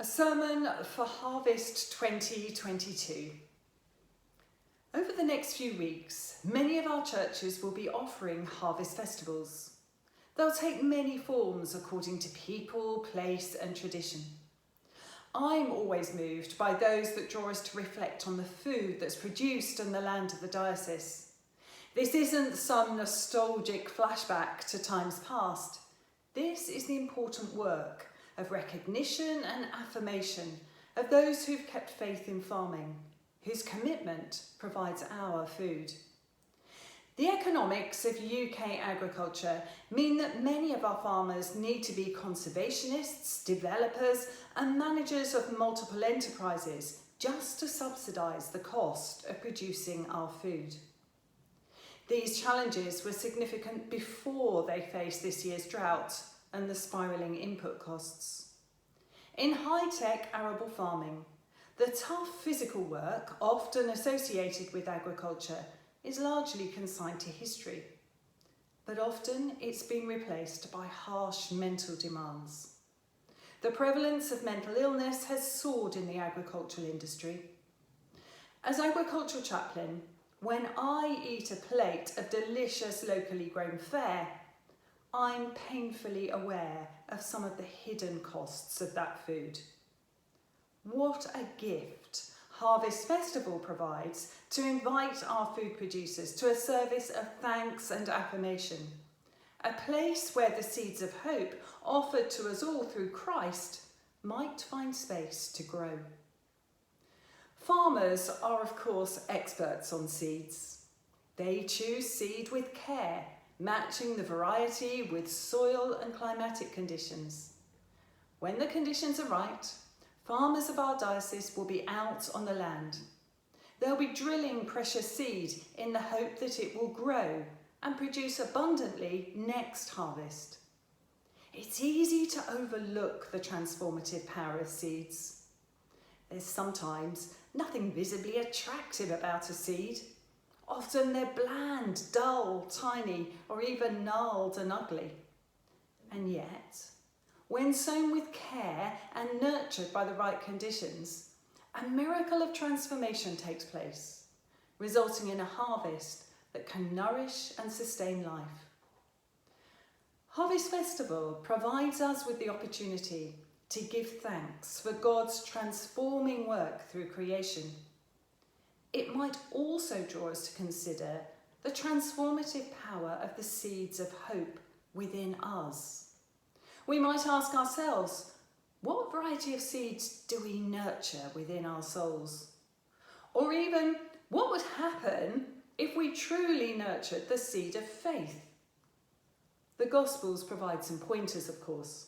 A sermon for Harvest 2022. Over the next few weeks, many of our churches will be offering harvest festivals. They'll take many forms according to people, place and tradition. I'm always moved by those that draw us to reflect on the food that's produced in the land of the diocese. This isn't some nostalgic flashback to times past. This is the important work of recognition and affirmation of those who've kept faith in farming, whose commitment provides our food. The economics of UK agriculture mean that many of our farmers need to be conservationists, developers and managers of multiple enterprises just to subsidise the cost of producing our food. These challenges were significant before they faced this year's drought and the spiralling input costs. In high-tech arable farming, the tough physical work often associated with agriculture is largely consigned to history, but often it's been replaced by harsh mental demands. The prevalence of mental illness has soared in the agricultural industry. As agricultural chaplain, when I eat a plate of delicious locally grown fare, I'm painfully aware of some of the hidden costs of that food. What a gift Harvest Festival provides to invite our food producers to a service of thanks and affirmation, a place where the seeds of hope offered to us all through Christ might find space to grow. Farmers are, of course, experts on seeds. They choose seed with care, matching the variety with soil and climatic conditions. When the conditions are right, farmers of our diocese will be out on the land. They'll be drilling precious seed in the hope that it will grow and produce abundantly next harvest. It's easy to overlook the transformative power of seeds. There's sometimes nothing visibly attractive about a seed. Often they're bland, dull, tiny, or even gnarled and ugly. And yet, when sown with care and nurtured by the right conditions, a miracle of transformation takes place, resulting in a harvest that can nourish and sustain life. Harvest Festival provides us with the opportunity to give thanks for God's transforming work through creation. It might also draw us to consider the transformative power of the seeds of hope within us. We might ask ourselves, what variety of seeds do we nurture within our souls? Or even, what would happen if we truly nurtured the seed of faith? The Gospels provide some pointers, of course.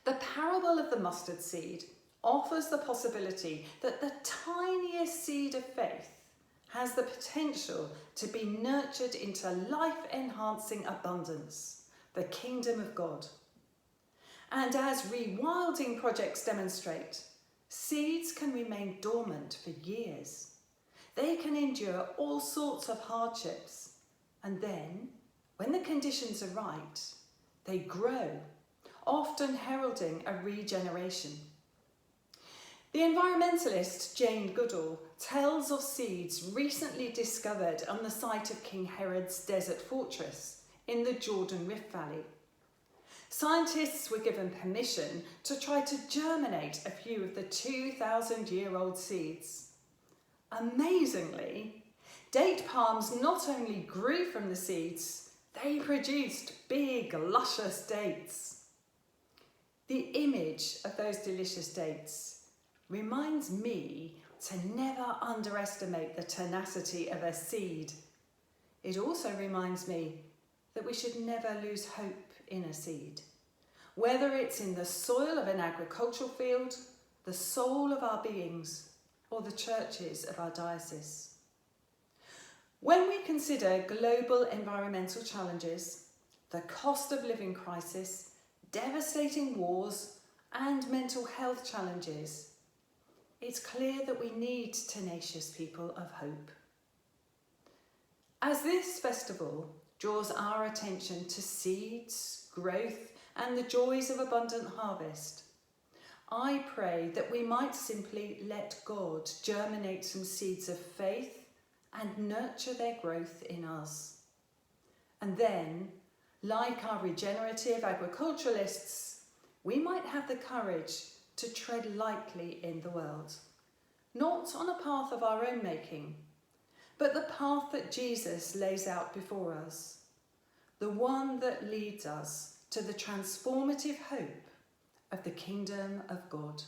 The parable of the mustard seed offers the possibility that the tiniest seed of faith has the potential to be nurtured into life-enhancing abundance, the kingdom of God. And as rewilding projects demonstrate, seeds can remain dormant for years. They can endure all sorts of hardships, and then, when the conditions are right, they grow, often heralding a regeneration. The environmentalist Jane Goodall tells of seeds recently discovered on the site of King Herod's desert fortress in the Jordan Rift Valley. Scientists were given permission to try to germinate a few of the 2,000-year-old seeds. Amazingly, date palms not only grew from the seeds, they produced big, luscious dates. The image of those delicious dates reminds me to never underestimate the tenacity of a seed. It also reminds me that we should never lose hope in a seed, whether it's in the soil of an agricultural field, the soul of our beings, or the churches of our diocese. When we consider global environmental challenges, the cost of living crisis, devastating wars, and mental health challenges, it's clear that we need tenacious people of hope. As this festival draws our attention to seeds, growth, and the joys of abundant harvest, I pray that we might simply let God germinate some seeds of faith and nurture their growth in us. And then, like our regenerative agriculturalists, we might have the courage to tread lightly in the world, not on a path of our own making, but the path that Jesus lays out before us, the one that leads us to the transformative hope of the kingdom of God.